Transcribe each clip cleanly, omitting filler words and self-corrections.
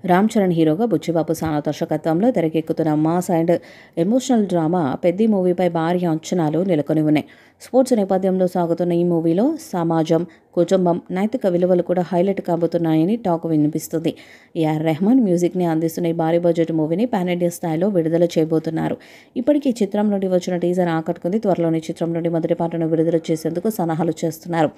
రామ్ చరణ్ హీరోగా బుచ్చిబాబు సానా దర్శకత్వంలో తెరకెక్కుతున్న mass and emotional drama Peddi మూవీపై భారీ అంచనాలు నెలకొని ఉన్నాయి. స్పోర్ట్స్ నేపథ్యంలో సాగుతున్న ఈ మూవీలో సమాజం, కుటుంబం, నైతిక విలువలు కూడా హైలైట్ కాబోతున్నాయని టాక్ వినిపిస్తుంది. ఏఆర్ రెహమాన్ మ్యూజిక్ని అందిస్తున్న ఈ భారీ బడ్జెట్ మూవీని పాన్ ఇండియా స్థాయిలో విడుదల చేయబోతున్నారు. ఇప్పటికీ చిత్రం నుండి వచ్చిన టీజర్ ఆకట్టుకుంది. త్వరలోనే చిత్రం నుండి మొదటి పాటను విడుదల చేసేందుకు సన్నాహాలు చేస్తున్నారు.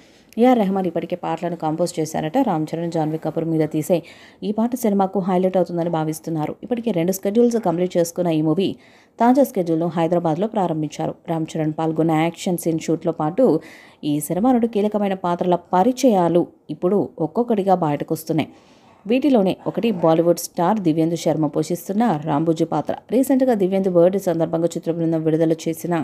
ఏఆర్ రెహమాన్ ఇప్పటికే పాటలను కంపోజ్ చేశారట. రామ్ చరణ్, జాన్వీ కపూర్ మీద తీసే ఈ పాట సినిమాకు హైలైట్ అవుతుందని భావిస్తున్నారు. ఇప్పటికే 2 స్కెడ్యూల్స్ కంప్లీట్ చేసుకున్న ఈ మూవీ తాజా స్కెడ్యూల్ను హైదరాబాద్లో ప్రారంభించారు. రామ్ చరణ్ పాల్గొన్న యాక్షన్ సీన్ షూట్తో పాటు ఈ సినిమా నుండి కీలకమైన పాత్రల పరిచయాలు ఇప్పుడు ఒక్కొక్కటిగా బయటకొస్తున్నాయి. వీటిలోనే ఒకటి బాలీవుడ్ స్టార్ దివ్యేందు శర్మ పోషిస్తున్న రాంబుజీ పాత్ర. రీసెంట్గా దివ్యేందు బర్త్డే సందర్భంగా చిత్ర బృందం విడుదల చేసిన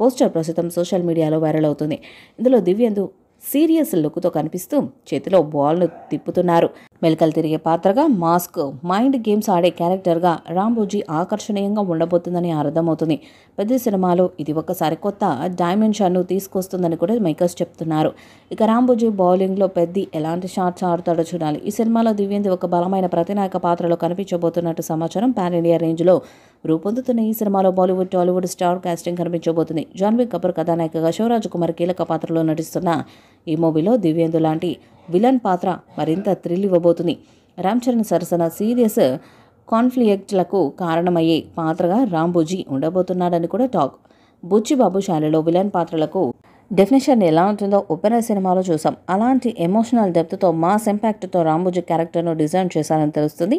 పోస్టర్ ప్రస్తుతం సోషల్ మీడియాలో వైరల్ అవుతుంది. ఇందులో దివ్యేందు సీరియస్ లుక్తో కనిపిస్తూ చేతిలో బాల్ను తిప్పుతున్నారు. మెలికలు తిరిగే పాత్రగా, మాస్క్, మైండ్ గేమ్స్ ఆడే క్యారెక్టర్గా రాంబోజీ ఆకర్షణీయంగా ఉండబోతుందని అర్థమవుతుంది. పెద్ద సినిమాలో ఇది ఒకసారి కొత్త డైమెన్షన్ను తీసుకొస్తుందని కూడా మేకర్స్ చెప్తున్నారు. ఇక రాంబోజీ బౌలింగ్లో పెద్ది ఎలాంటి షాట్స్ ఆడుతాడో చూడాలి. ఈ సినిమాలో దివ్యేందు ఒక బలమైన ప్రతినాయక పాత్రలో కనిపించబోతున్నట్టు సమాచారం. పాన్ ఇండియా రేంజ్లో రూపొందుతున్న ఈ సినిమాలో బాలీవుడ్, టాలీవుడ్ స్టార్ కాస్టింగ్ కనిపించబోతుంది. జాన్వీ కపూర్ కథానాయికగా, శివరాజ్ కుమార్ కీలక పాత్రలో నటిస్తున్న ఈ మూవీలో దివ్యేందు లాంటి విలన్ పాత్ర మరింత థ్రిల్ ఇవ్వబోతుంది. రామ్ చరణ్ సరసన సీరియస్ కాన్ఫ్లిక్ట్లకు కారణమయ్యే పాత్రగా రాంబోజీ ఉండబోతున్నాడని కూడా టాక్. బుచ్చిబాబు శైలిలో విలన్ పాత్రలకు డెఫినేషన్ ఎలా ఉంటుందో ఓపెనర్ సినిమాలో చూసాం. అలాంటి ఎమోషనల్ డెప్త్తో, మాస్ ఇంపాక్ట్తో రాంబోజీ క్యారెక్టర్ను డిజైన్ చేశారని తెలుస్తుంది.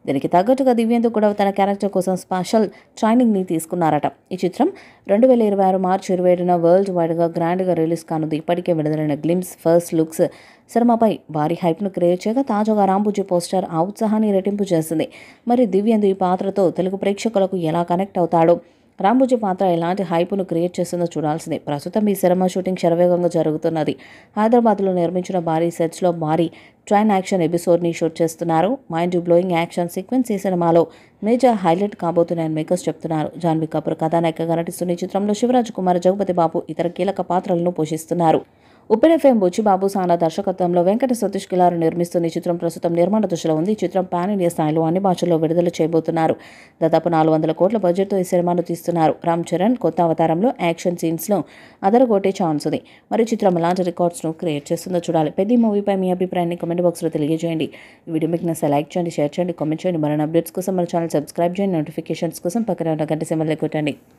దీనికి తగ్గట్టుగా దివ్యేందు కూడా తన క్యారెక్టర్ కోసం స్పెషల్ ట్రైనింగ్ని తీసుకున్నారట. ఈ చిత్రం 2026 మార్చి 27న వరల్డ్ వైడ్గా గ్రాండ్గా రిలీజ్ కానుంది. ఇప్పటికే విడుదలైన గ్లిమ్స్, ఫస్ట్ లుక్స్ సినిమాపై భారీ హైప్ను క్రియేట్ చేయగా తాజాగా రాంబోజీ పోస్టర్ ఆ ఉత్సాహాన్ని రెట్టింపు చేసింది. మరి దివ్యేందు ఈ పాత్రతో తెలుగు ప్రేక్షకులకు ఎలా కనెక్ట్ అవుతాడో, రాంబోజీ పాత్ర ఎలాంటి హైప్ను క్రియేట్ చేస్తుందో చూడాల్సిందే. ప్రస్తుతం ఈ సినిమా షూటింగ్ శరవేగంగా జరుగుతున్నది. హైదరాబాద్లో నిర్మించిన భారీ సెట్స్లో భారీ ట్రైన్ యాక్షన్ ఎపిసోడ్ని షూట్ చేస్తున్నారు. మైండ్ బ్లోయింగ్ యాక్షన్ సీక్వెన్స్ ఈ సినిమాలో మేజర్ హైలైట్ కాబోతున్నాయని మేకర్స్ చెప్తున్నారు. జాన్వీ కపూర్ కథానాయికగా నటిస్తున్న ఈ చిత్రంలో శివరాజ్ కుమార్, జగపతి బాబు ఇతర కీలక పాత్రలను పోషిస్తున్నారు. ఉప్పెన ఫేమ్ బుచ్చిబాబు సానా దర్శకత్వంలో వెంకట సతీష్ కిలారు నిర్మిస్తున్న ఈ చిత్రం ప్రస్తుతం నిర్మాణ దశలో ఉంది. ఈ చిత్రం పాన్ ఇండియా స్థాయిలో అన్ని భాషల్లో విడుదల చేయబోతున్నారు. దాదాపు 400 కోట్ల బడ్జెట్తో ఈ సినిమాను తీస్తున్నారు. రామ్ చరణ్ కొత్త అవతారంలో యాక్షన్ సీన్స్లో అదరగొట్టే ఛాన్స్ ఉంది. మరి చిత్రం ఎలాంటి రికార్డ్స్ను క్రియేట్ చేస్తుందో చూడాలి. పెద్ద మూవీపై మీ అభిప్రాయాన్ని కామెంట్ బాక్స్లో తెలియజేయండి. ఈ వీడియో మీకు నచ్చితే లైక్ చేయండి, షేర్ చేయండి, కామెంట్ చేయండి. మరిన్ని అప్డేట్స్ కోసం మన ఛానల్ సబ్స్క్రైబ్ చేయండి. నోటిఫికేషన్స్ కోసం పక్కన ఉన్న గంట సింబల్ కొట్టండి.